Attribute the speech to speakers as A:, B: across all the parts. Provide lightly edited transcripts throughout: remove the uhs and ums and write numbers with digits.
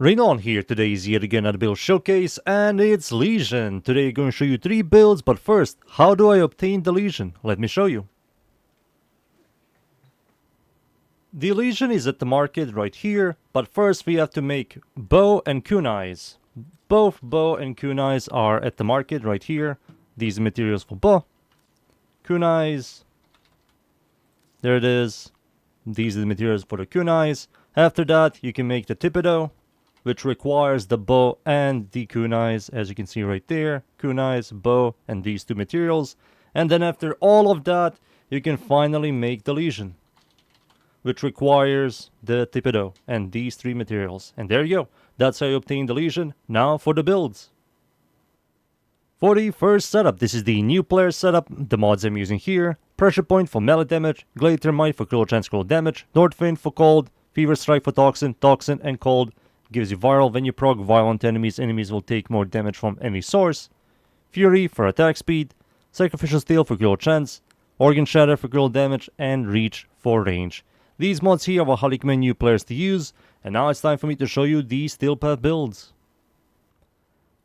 A: Rainollon here. Today is yet again another build showcase, and it's Lesion. Today I'm going to show you 3 builds, but first, how do I obtain the Lesion? Let me show you. The Lesion is at the market right here, but first we have to make bow and kunais. Both bow and kunais are at the market right here. These are materials for bow. Kunais. There it is. These are the materials for the kunais. After that, you can make the Thibodeau, which requires the bow and the kunais, as you can see right there. Kunais, bow, and these 2 materials. And then after all of that, you can finally make the Lesion, which requires the Thibodeau and these 3 materials. And there you go. That's how you obtain the Lesion. Now for the builds. For the first setup, this is the new player setup. The mods I'm using here: Pressure Point for melee damage, Glade Thermite for critical chance critical damage, North Wind for cold, Fever Strike for toxin, toxin and cold. Gives you viral. When you proc violent enemies, enemies will take more damage from any source. Fury for attack speed, Sacrificial Steel for critical chance, Organ Shatter for critical damage, and Reach for range. These mods here are highly recommend new players to use, and now it's time for me to show you these Steel Path builds.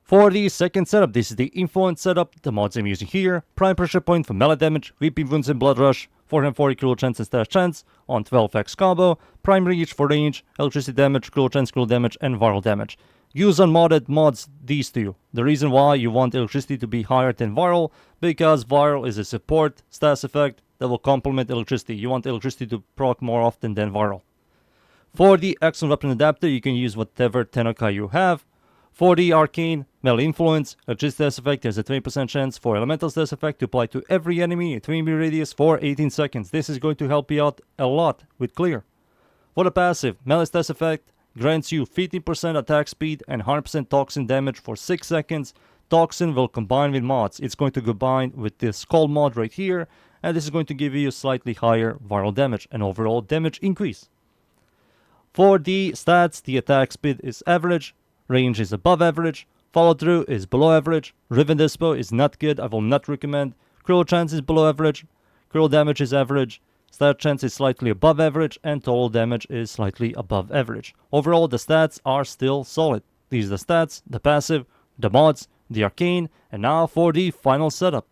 A: For the second setup, this is the Influence setup. The mods I'm using here: Prime Pressure Point for melee damage, VP Wounds and Blood Rush, 440 critical chance and stash chance on 12x combo, Prime Reach for range, electricity damage, critical chance critical damage, and viral damage. Use unmodded mods these 2. The reason why you want electricity to be higher than viral, because viral is a support status effect that will complement electricity. You want electricity to proc more often than viral. For the excellent weapon adapter, you can use whatever Tenokai you have. For the Arcane melee influence, electricity status effect, there's a 20% chance for elemental status effect to apply to every enemy in 3 meter radius for 18 seconds. This is going to help you out a lot with clear. For the passive, melee status effect grants you 15% attack speed and 100% toxin damage for 6 seconds. Toxin will combine with mods. It's going to combine with this Skull mod right here, and this is going to give you slightly higher viral damage and overall damage increase. For the stats, the attack speed is average, range is above average, follow through is below average, Riven Dispo is not good, I will not recommend, critical chance is below average, critical damage is average, stat chance is slightly above average, and total damage is slightly above average. Overall, the stats are still solid. These are the stats, the passive, the mods, the arcane, and now for the final setup.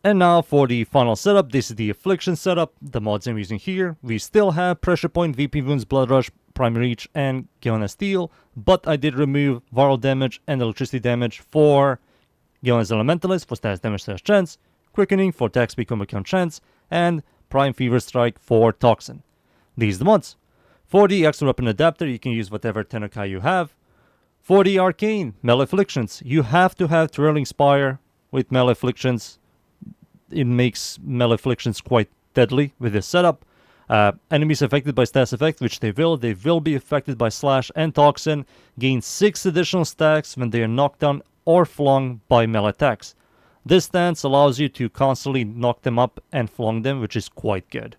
A: This is the Afflictions setup. The mods I'm using here: we still have Pressure Point, VP Wounds, Blood Rush, Prime Reach, and Gilneas Steel, but I did remove viral damage and electricity damage for Gilneas Elementalist for status damage status chance, Quickening for attack speed combo count chance, and Prime Fever Strike for toxin. These are the mods. For the extra weapon adapter, you can use whatever Tenokai you have. For the Arcane melee Afflictions, you have to have Trailing Spire with melee Afflictions. It makes melee Afflictions quite deadly with this setup. Enemies affected by status effect, which they will be affected by slash and toxin, gain 6 additional stacks when they are knocked down or flung by melee attacks. This stance allows you to constantly knock them up and flung them, which is quite good.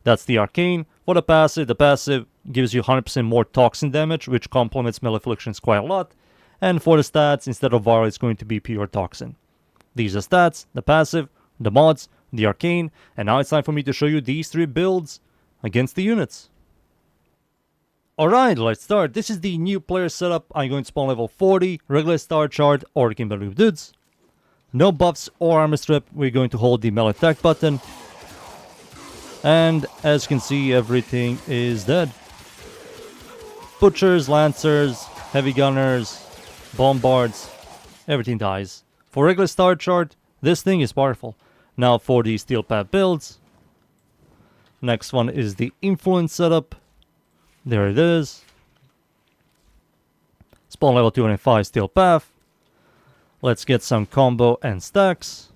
A: That's the Arcane. For the passive gives you 100% more toxin damage, which complements melee Afflictions quite a lot. And for the stats, instead of viral, it's going to be pure toxin. These are stats, the passive, the mods, the arcane, and now it's time for me to show you these 3 builds against the units. Alright, let's start. This is the new player setup. I'm going to spawn level 40, regular star chart, or King Blue Dudes. No buffs or armor strip. We're going to hold the melee attack button. And as you can see, everything is dead. Butchers, lancers, heavy gunners, bombards, everything dies. For regular star chart, this thing is powerful. Now for the Steel Path builds. Next one is the Influence setup. There it is. Spawn level 205 Steel Path. Let's get some combo and stacks.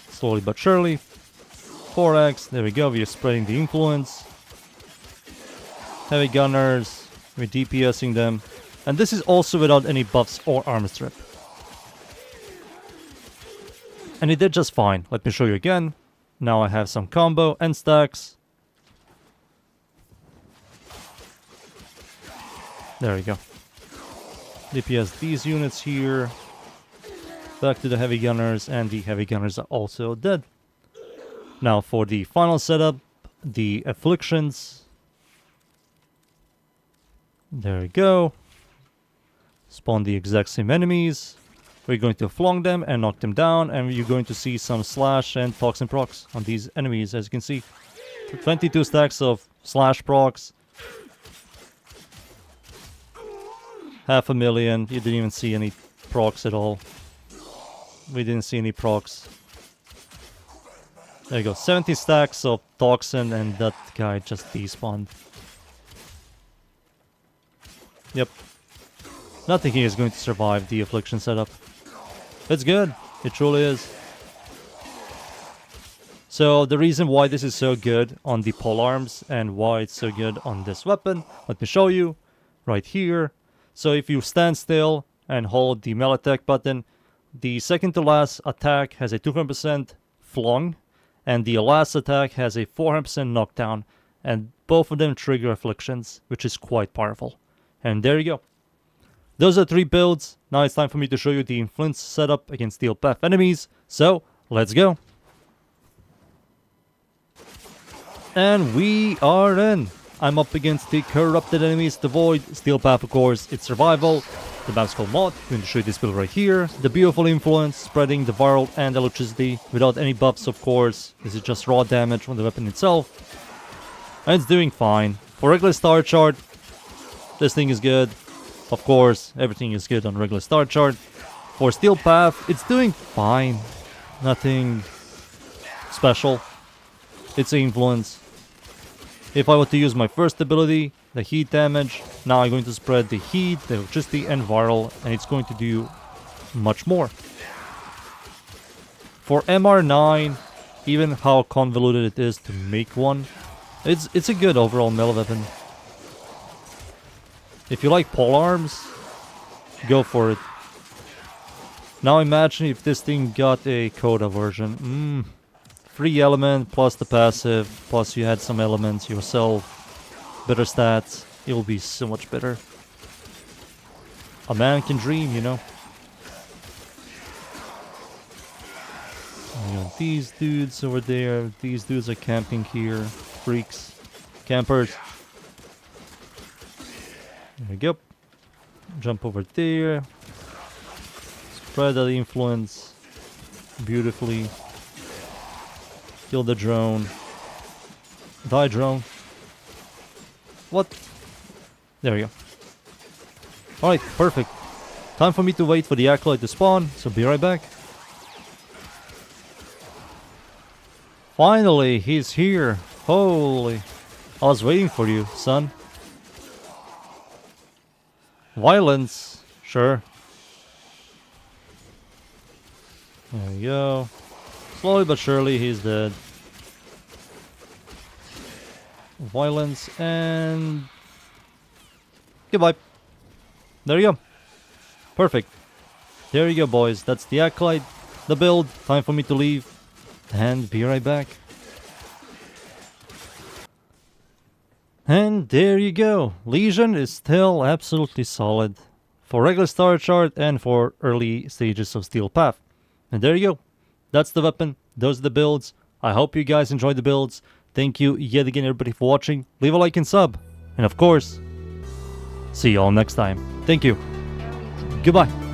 A: Slowly but surely. 4x, there we go, we're spreading the influence. Heavy gunners, we're DPSing them. And this is also without any buffs or armor strip. And it did just fine. Let me show you again. Now I have some combo and stacks. There we go. DPS these units here. Back to the heavy gunners, and the heavy gunners are also dead. Now for the final setup, the Afflictions. There we go. Spawn the exact same enemies. We're going to flung them and knock them down, and you're going to see some slash and toxin procs on these enemies, as you can see. 22 stacks of slash procs. 500,000. You didn't even see any procs at all. We didn't see any procs. There you go. 70 stacks of toxin, and that guy just despawned. Yep. Nothing here is going to survive the Affliction setup. It's good. It truly is. So the reason why this is so good on the polearms and why it's so good on this weapon, let me show you right here. So if you stand still and hold the melee attack button, the second to last attack has a 200% flung, and the last attack has a 400% knockdown, and both of them trigger Afflictions, which is quite powerful. And there you go. Those are 3 builds. Now it's time for me to show you the influence setup against Steel Path enemies. So, let's go. And we are in. I'm up against the corrupted enemies, the Void, Steel Path of course, it's survival. The map's called Mod. I'm going to show you this build right here. The beautiful influence, spreading the viral and electricity without any buffs of course. This is just raw damage from the weapon itself. And it's doing fine. For regular star chart, this thing is good. Of course, everything is good on regular star chart. For Steel Path, it's doing fine. Nothing special. It's influence. If I were to use my first ability, the heat damage, now I'm going to spread the heat, the electricity, and viral, and it's going to do much more. For MR9, even how convoluted it is to make one, it's a good overall melee weapon. If you like polearms, go for it. Now imagine if this thing got a Coda version. Free element plus the passive, plus you had some elements yourself. Better stats. It will be so much better. A man can dream, you know. You got these dudes over there. These dudes are camping here. Freaks. Campers. There we go. Jump over there. Spread that influence beautifully. Kill the drone. Die drone. What? There we go. Alright, perfect. Time for me to wait for the Acolyte to spawn, so be right back. Finally, he's here. Holy. I was waiting for you, son. Violence, sure. There we go. Slowly but surely he's dead. Violence and... goodbye. There you go. Perfect. There you go, boys. That's the Acolyte, the build. Time for me to leave. And be right back. And there you go. Lesion is still absolutely solid for regular star chart and for early stages of Steel Path. And there you go. That's the weapon. Those are the builds. I hope you guys enjoyed the builds. Thank you yet again everybody for watching. Leave a like and sub. And of course, see you all next time. Thank you. Goodbye.